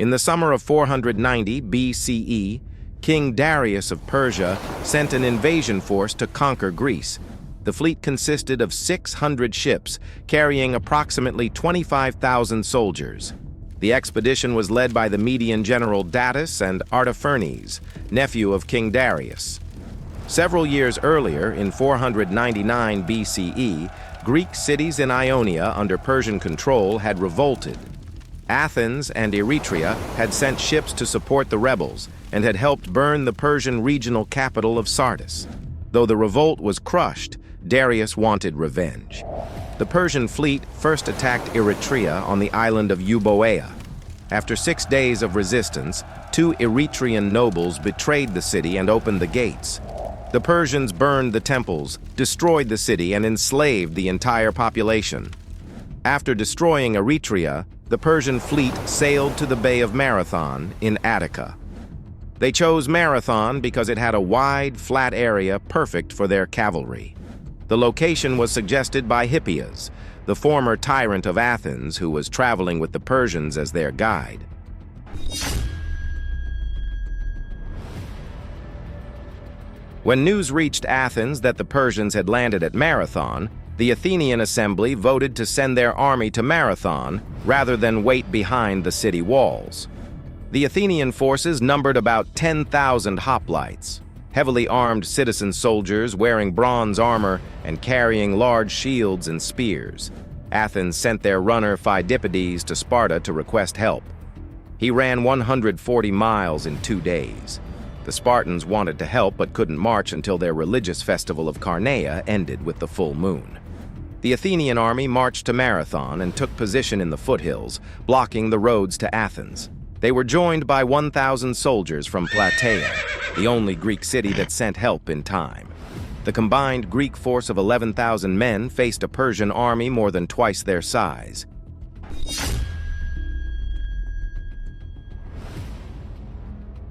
In the summer of 490 BCE, King Darius of Persia sent an invasion force to conquer Greece. The fleet consisted of 600 ships, carrying approximately 25,000 soldiers. The expedition was led by the Median general Datis and Artaphernes, nephew of King Darius. Several years earlier, in 499 BCE, Greek cities in Ionia under Persian control had revolted. Athens and Eretria had sent ships to support the rebels and had helped burn the Persian regional capital of Sardis. Though the revolt was crushed, Darius wanted revenge. The Persian fleet first attacked Eretria on the island of Euboea. After 6 days of resistance, 2 Eretrian nobles betrayed the city and opened the gates. The Persians burned the temples, destroyed the city, and enslaved the entire population. After destroying Eretria, the Persian fleet sailed to the Bay of Marathon in Attica. They chose Marathon because it had a wide, flat area perfect for their cavalry. The location was suggested by Hippias, the former tyrant of Athens who was traveling with the Persians as their guide. When news reached Athens that the Persians had landed at Marathon, the Athenian assembly voted to send their army to Marathon rather than wait behind the city walls. The Athenian forces numbered about 10,000 hoplites, heavily armed citizen soldiers wearing bronze armor and carrying large shields and spears. Athens sent their runner Phidippides to Sparta to request help. He ran 140 miles in 2 days. The Spartans wanted to help but couldn't march until their religious festival of Carneia ended with the full moon. The Athenian army marched to Marathon and took position in the foothills, blocking the roads to Athens. They were joined by 1,000 soldiers from Plataea, the only Greek city that sent help in time. The combined Greek force of 11,000 men faced a Persian army more than twice their size.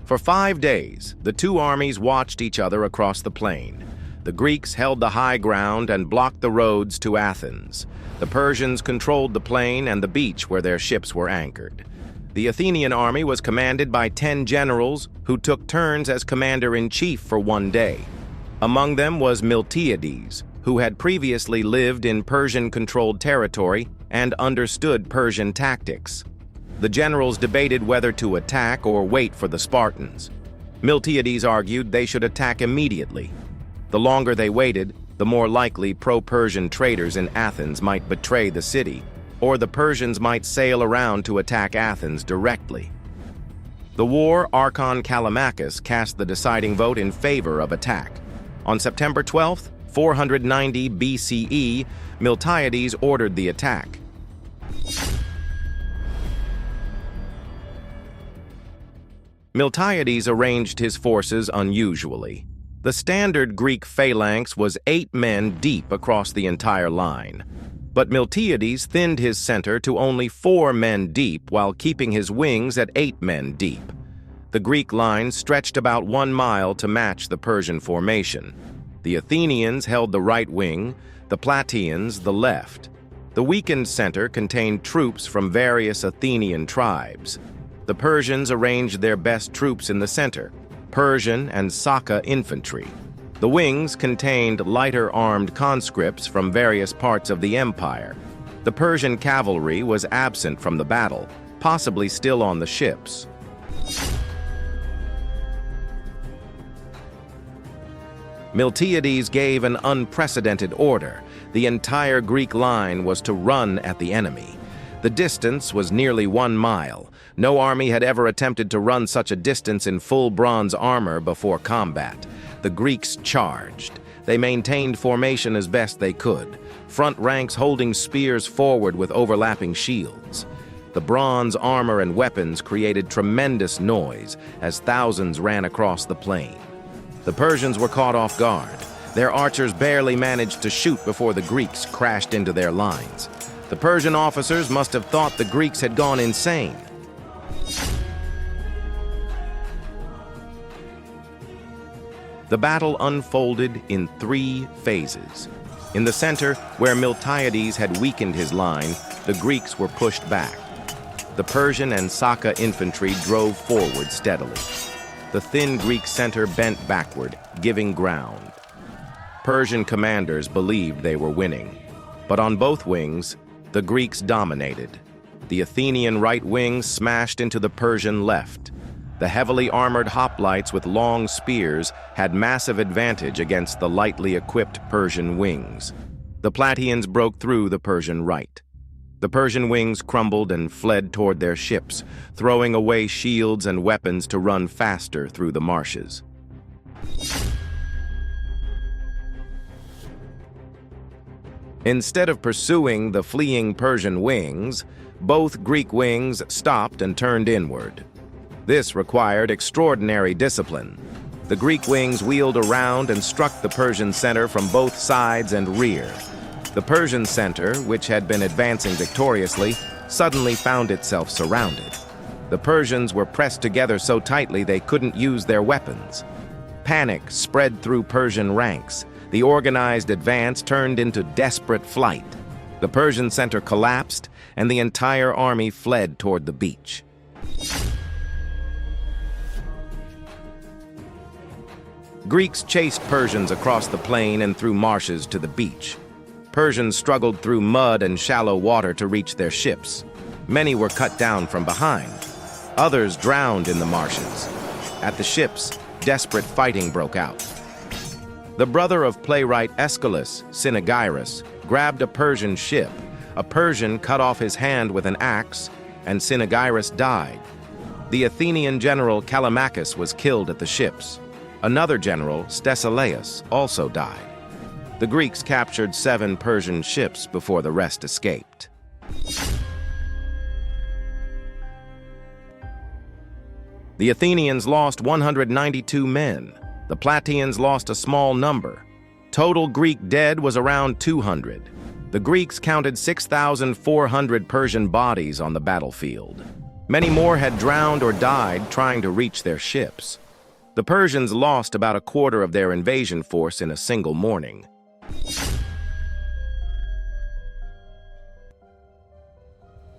For 5 days, the two armies watched each other across the plain. The Greeks held the high ground and blocked the roads to Athens. The Persians controlled the plain and the beach where their ships were anchored. The Athenian army was commanded by 10 generals who took turns as commander-in-chief for 1 day. Among them was Miltiades, who had previously lived in Persian-controlled territory and understood Persian tactics. The generals debated whether to attack or wait for the Spartans. Miltiades argued they should attack immediately. The longer they waited, the more likely pro-Persian traders in Athens might betray the city, or the Persians might sail around to attack Athens directly. The war Archon Callimachus cast the deciding vote in favor of attack. On September 12, 490 BCE, Miltiades ordered the attack. Miltiades arranged his forces unusually. The standard Greek phalanx was 8 men deep across the entire line. But Miltiades thinned his center to only 4 men deep while keeping his wings at 8 men deep. The Greek line stretched about 1 mile to match the Persian formation. The Athenians held the right wing, the Plataeans the left. The weakened center contained troops from various Athenian tribes. The Persians arranged their best troops in the center, Persian and Saka infantry. The wings contained lighter-armed conscripts from various parts of the empire. The Persian cavalry was absent from the battle, possibly still on the ships. Miltiades gave an unprecedented order. The entire Greek line was to run at the enemy. The distance was nearly 1 mile. No army had ever attempted to run such a distance in full bronze armor before combat. The Greeks charged. They maintained formation as best they could, front ranks holding spears forward with overlapping shields. The bronze armor and weapons created tremendous noise as thousands ran across the plain. The Persians were caught off guard. Their archers barely managed to shoot before the Greeks crashed into their lines. The Persian officers must have thought the Greeks had gone insane. The battle unfolded in 3 phases. In the center, where Miltiades had weakened his line, the Greeks were pushed back. the Persian and Saka infantry drove forward steadily. The thin Greek center bent backward, giving ground. Persian commanders believed they were winning, but on both wings, the Greeks dominated. The Athenian right wing smashed into the Persian left. The heavily armored hoplites with long spears had massive advantage against the lightly equipped Persian wings. The Plataeans broke through the Persian right. The Persian wings crumbled and fled toward their ships, throwing away shields and weapons to run faster through the marshes. Instead of pursuing the fleeing Persian wings, both Greek wings stopped and turned inward. This required extraordinary discipline. The Greek wings wheeled around and struck the Persian center from both sides and rear. The Persian center, which had been advancing victoriously, suddenly found itself surrounded. The Persians were pressed together so tightly they couldn't use their weapons. Panic spread through Persian ranks. The organized advance turned into desperate flight. The Persian center collapsed, and the entire army fled toward the beach. Greeks chased Persians across the plain and through marshes to the beach. Persians struggled through mud and shallow water to reach their ships. Many were cut down from behind. Others drowned in the marshes. At the ships, desperate fighting broke out. The brother of playwright Aeschylus, Cynaegirus, grabbed a Persian ship. A Persian cut off his hand with an axe, and Cynaegirus died. The Athenian general Callimachus was killed at the ships. Another general, Stesilaus, also died. The Greeks captured 7 Persian ships before the rest escaped. The Athenians lost 192 men. The Plataeans lost a small number. Total Greek dead was around 200. The Greeks counted 6,400 Persian bodies on the battlefield. Many more had drowned or died trying to reach their ships. The Persians lost about a quarter of their invasion force in a single morning.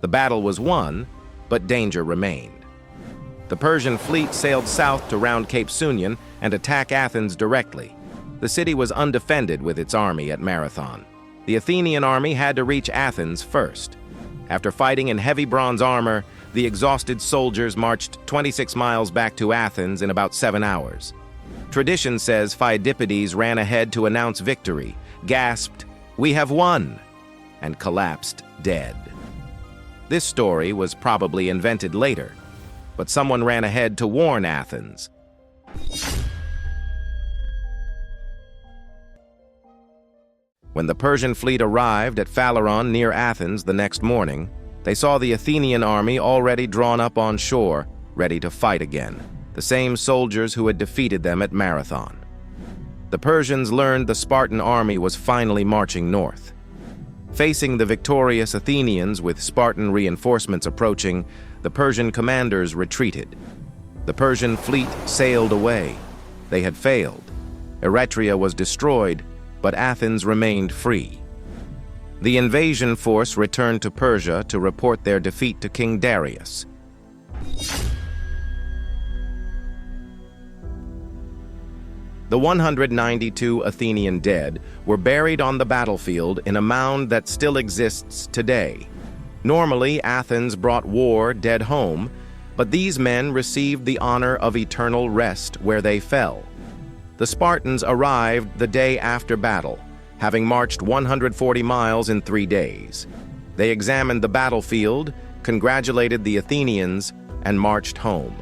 The battle was won, but danger remained. The Persian fleet sailed south to round Cape Sunion and attack Athens directly. The city was undefended with its army at Marathon. The Athenian army had to reach Athens first. After fighting in heavy bronze armor, the exhausted soldiers marched 26 miles back to Athens in about 7 hours. Tradition says Pheidippides ran ahead to announce victory, gasped, "We have won," and collapsed dead. This story was probably invented later, but someone ran ahead to warn Athens. When the Persian fleet arrived at Phaleron near Athens the next morning, they saw the Athenian army already drawn up on shore, ready to fight again, the same soldiers who had defeated them at Marathon. The Persians learned the Spartan army was finally marching north. Facing the victorious Athenians with Spartan reinforcements approaching, the Persian commanders retreated. The Persian fleet sailed away. They had failed. Eretria was destroyed, but Athens remained free. The invasion force returned to Persia to report their defeat to King Darius. The 192 Athenian dead were buried on the battlefield in a mound that still exists today. Normally, Athens brought war dead home, but these men received the honor of eternal rest where they fell. The Spartans arrived the day after battle, having marched 140 miles in 3 days. They examined the battlefield, congratulated the Athenians, and marched home.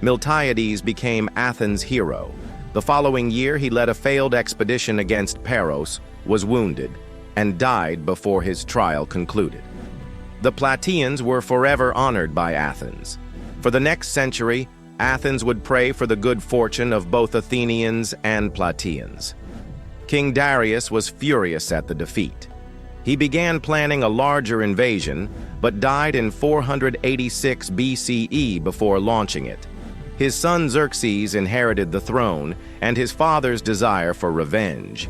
Miltiades became Athens' hero. The following year, he led a failed expedition against Paros, was wounded, and died before his trial concluded. The Plataeans were forever honored by Athens. For the next century, Athens would pray for the good fortune of both Athenians and Plataeans. King Darius was furious at the defeat. He began planning a larger invasion, but died in 486 BCE before launching it. His son Xerxes inherited the throne, and his father's desire for revenge.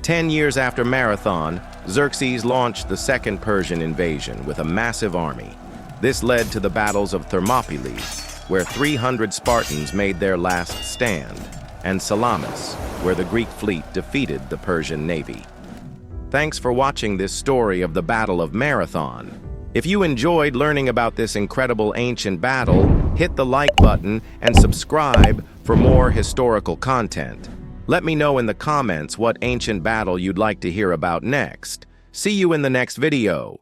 10 years after Marathon, Xerxes launched the Second Persian invasion with a massive army. This led to the battles of Thermopylae, where 300 Spartans made their last stand, and Salamis, where the Greek fleet defeated the Persian navy. Thanks for watching this story of the Battle of Marathon. If you enjoyed learning about this incredible ancient battle, hit the like button and subscribe for more historical content. Let me know in the comments what ancient battle you'd like to hear about next. See you in the next video.